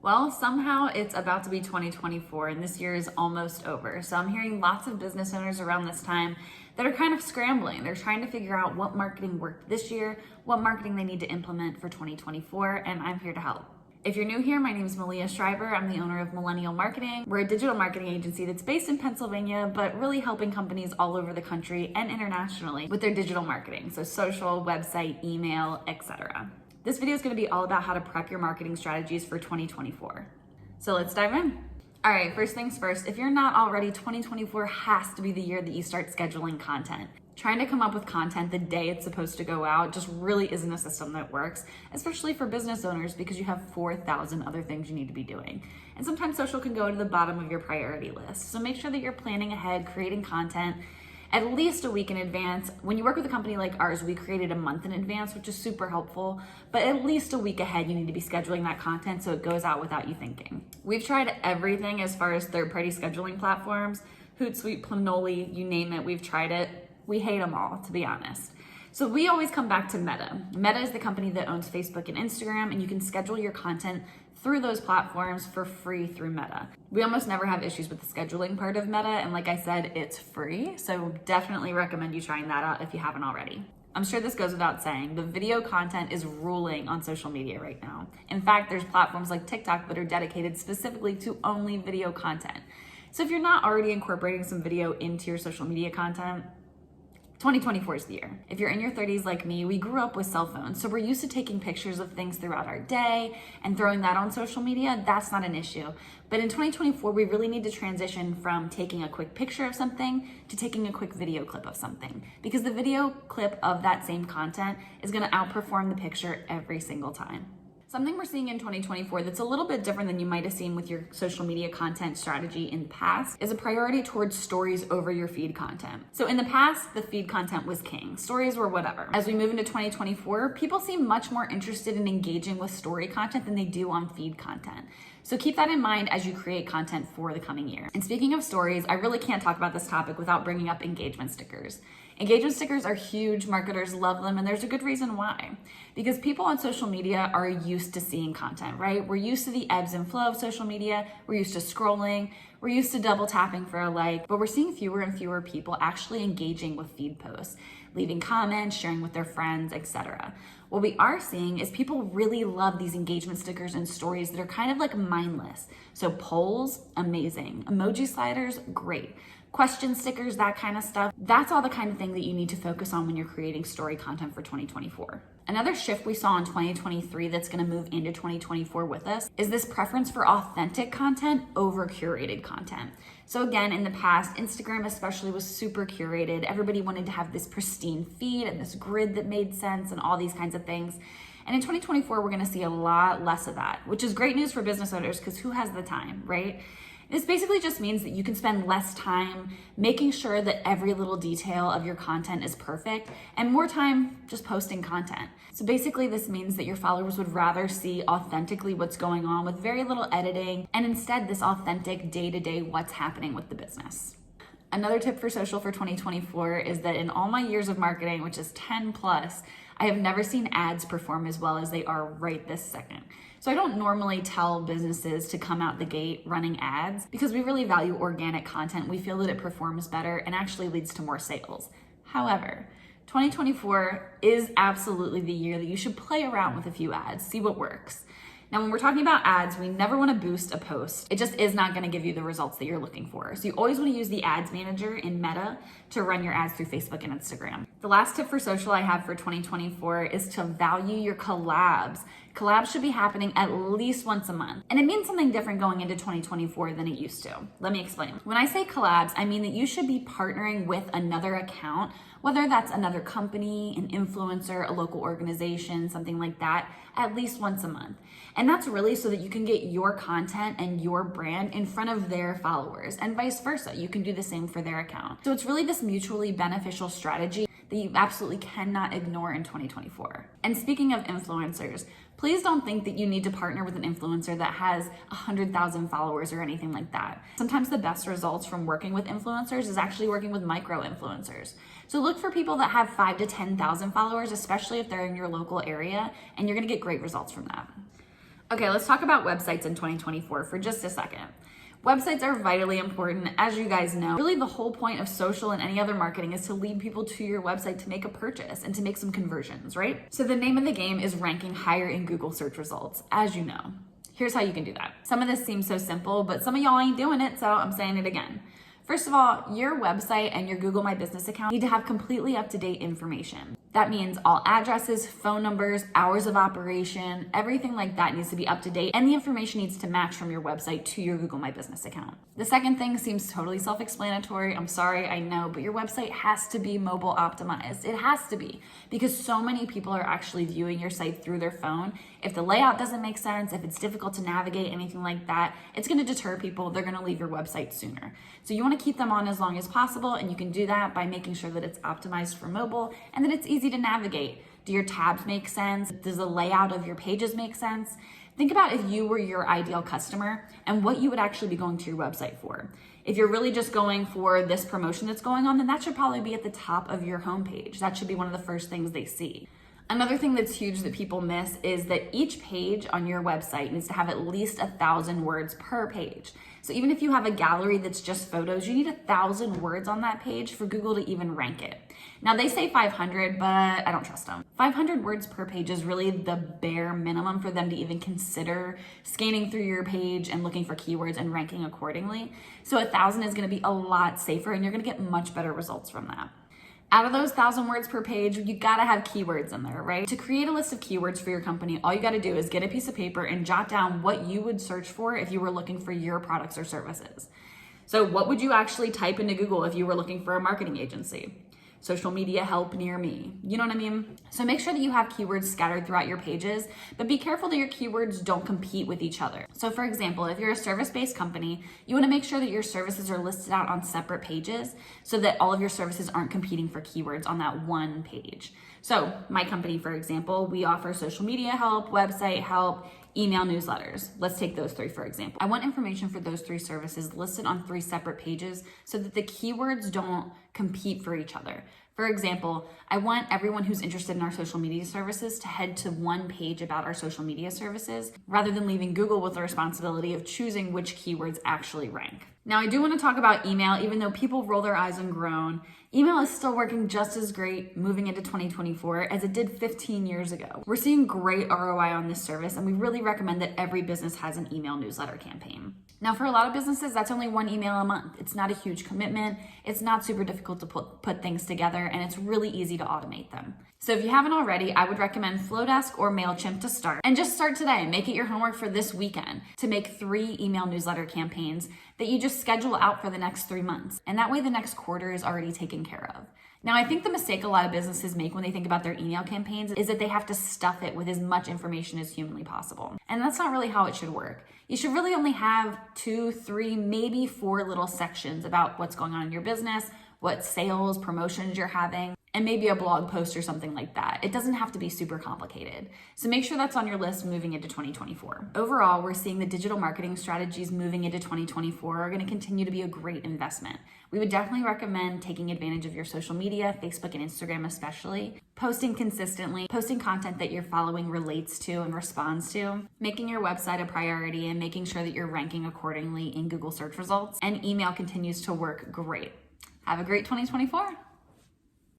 Well, somehow it's about to be 2024 and this year is almost over. So I'm hearing lots of business owners around this time that are kind of scrambling. They're trying to figure out what marketing worked this year, what marketing they need to implement for 2024, and I'm here to help. If you're new here, my name is Malia Schreiber. I'm the owner of Millennial Marketing. We're a digital marketing agency that's based in Pennsylvania, but really helping companies all over the country and internationally with their digital marketing. So social, website, email, etc. This video is going to be all about how to prep your marketing strategies for 2024. So let's dive in. All right, first things first, if you're not already, 2024 has to be the year that you start scheduling content. Trying to come up with content the day it's supposed to go out just really isn't a system that works, especially for business owners because you have 4,000 other things you need to be doing. And sometimes social can go to the bottom of your priority list. So make sure that you're planning ahead, creating content at least a week in advance. When you work with a company like ours, we created a month in advance, which is super helpful, but at least a week ahead, you need to be scheduling that content so it goes out without you thinking. We've tried everything as far as third-party scheduling platforms, Hootsuite, Planoly, you name it, we've tried it. We hate them all, to be honest. So we always come back to Meta. Meta is the company that owns Facebook and Instagram, and you can schedule your content through those platforms for free through Meta. We almost never have issues with the scheduling part of Meta, and like I said, it's free, so definitely recommend you trying that out if you haven't already. I'm sure this goes without saying, the video content is ruling on social media right now. In fact, there's platforms like TikTok that are dedicated specifically to only video content. So if you're not already incorporating some video into your social media content, 2024 is the year. If you're in your 30s like me, we grew up with cell phones, so we're used to taking pictures of things throughout our day and throwing that on social media. That's not an issue. But in 2024, we really need to transition from taking a quick picture of something to taking a quick video clip of something, because the video clip of that same content is gonna outperform the picture every single time. Something we're seeing in 2024 that's a little bit different than you might have seen with your social media content strategy in the past is a priority towards stories over your feed content. So in the past, the feed content was king. Stories were whatever. As we move into 2024, people seem much more interested in engaging with story content than they do on feed content. So keep that in mind as you create content for the coming year. And speaking of stories, I really can't talk about this topic without bringing up engagement stickers. Engagement stickers are huge, marketers love them, and there's a good reason why. Because people on social media are used to seeing content, right? We're used to the ebbs and flow of social media, we're used to scrolling, we're used to double tapping for a like, but we're seeing fewer and fewer people actually engaging with feed posts, leaving comments, sharing with their friends, etc. What we are seeing is people really love these engagement stickers and stories that are kind of like mindless. So polls, amazing. Emoji sliders, great. Question stickers, that kind of stuff. That's all the kind of thing that you need to focus on when you're creating story content for 2024. Another shift we saw in 2023 that's going to move into 2024 with us is this preference for authentic content over curated content. So again, in the past, Instagram especially was super curated. Everybody wanted to have this pristine feed and this grid that made sense and all these kinds of things. And in 2024, we're going to see a lot less of that, which is great news for business owners because who has the time, right? This basically just means that you can spend less time making sure that every little detail of your content is perfect and more time just posting content. So basically this means that your followers would rather see authentically what's going on with very little editing and instead this authentic day-to-day what's happening with the business. Another tip for social for 2024 is that in all my years of marketing, which is 10 plus, I have never seen ads perform as well as they are right this second. So I don't normally tell businesses to come out the gate running ads because we really value organic content. We feel that it performs better and actually leads to more sales. However, 2024 is absolutely the year that you should play around with a few ads, see what works. Now, when we're talking about ads, we never want to boost a post. It just is not going to give you the results that you're looking for. So you always want to use the ads manager in Meta to run your ads through Facebook and Instagram. The last tip for social I have for 2024 is to value your collabs. Collabs should be happening at least once a month. And it means something different going into 2024 than it used to. Let me explain. When I say collabs, I mean that you should be partnering with another account, whether that's another company, an influencer, a local organization, something like that, at least once a month. And that's really so that you can get your content and your brand in front of their followers and vice versa. You can do the same for their account. So it's really this mutually beneficial strategy that you absolutely cannot ignore in 2024. And speaking of influencers, please don't think that you need to partner with an influencer that has 100,000 followers or anything like that. Sometimes the best results from working with influencers is actually working with micro influencers. So look for people that have 5 to 10,000 followers, especially if they're in your local area, and you're gonna get great results from that. Okay, let's talk about websites in 2024 for just a second. Websites are vitally important, as you guys know. Really, the whole point of social and any other marketing is to lead people to your website to make a purchase and to make some conversions, right? So the name of the game is ranking higher in Google search results, as you know. Here's how you can do that. Some of this seems so simple, but some of y'all ain't doing it, so I'm saying it again. First of all, your website and your Google My Business account need to have completely up-to-date information. That means all addresses, phone numbers, hours of operation, everything like that needs to be up to date, and the information needs to match from your website to your Google My Business account. The second thing seems totally self-explanatory. I'm sorry, I know, but your website has to be mobile optimized. It has to be, because so many people are actually viewing your site through their phone. If the layout doesn't make sense, if it's difficult to navigate, anything like that, it's going to deter people. They're going to leave your website sooner. So you want to keep them on as long as possible, and you can do that by making sure that it's optimized for mobile and that it's easy to navigate. Do your tabs make sense? Does the layout of your pages make sense? Think about if you were your ideal customer and what you would actually be going to your website for. If you're really just going for this promotion that's going on, then that should probably be at the top of your homepage. That should be one of the first things they see. Another thing that's huge that people miss is that each page on your website needs to have at least 1,000 words per page. So even if you have a gallery that's just photos, you need 1,000 words on that page for Google to even rank it. Now they say 500, but I don't trust them. 500 words per page is really the bare minimum for them to even consider scanning through your page and looking for keywords and ranking accordingly. So 1,000 is going to be a lot safer, and you're going to get much better results from that. Out of those 1,000 words per page, you gotta have keywords in there, right? To create a list of keywords for your company, all you gotta do is get a piece of paper and jot down what you would search for if you were looking for your products or services. So what would you actually type into Google if you were looking for a marketing agency? Social media help near me. You know what I mean? So make sure that you have keywords scattered throughout your pages, but be careful that your keywords don't compete with each other. So for example, if you're a service-based company, you want to make sure that your services are listed out on separate pages so that all of your services aren't competing for keywords on that one page. So my company, for example, we offer social media help, website help, email newsletters. Let's take those three, for example. I want information for those three services listed on 3 separate pages so that the keywords don't compete for each other. For example, I want everyone who's interested in our social media services to head to one page about our social media services rather than leaving Google with the responsibility of choosing which keywords actually rank. Now, I do want to talk about email. Even though people roll their eyes and groan, email is still working just as great moving into 2024 as it did 15 years ago. We're seeing great ROI on this service, and we really recommend that every business has an email newsletter campaign. Now, for a lot of businesses, that's only 1 email a month. It's not a huge commitment. It's not super difficult to put things together, and it's really easy to automate them. So if you haven't already, I would recommend Flowdesk or MailChimp to start. And just start today. Make it your homework for this weekend to make 3 email newsletter campaigns that you just schedule out for the next 3 months. And that way the next quarter is already taken care of. Now, I think the mistake a lot of businesses make when they think about their email campaigns is that they have to stuff it with as much information as humanly possible. And that's not really how it should work. You should really only have 2, 3, maybe 4 little sections about what's going on in your business, what sales, promotions you're having, and maybe a blog post or something like that. It doesn't have to be super complicated. So make sure that's on your list moving into 2024. Overall, we're seeing the digital marketing strategies moving into 2024 are going to continue to be a great investment. We would definitely recommend taking advantage of your social media, Facebook and Instagram especially, posting consistently, posting content that your following relates to and responds to, making your website a priority and making sure that you're ranking accordingly in Google search results, and email continues to work great. Have a great 2024.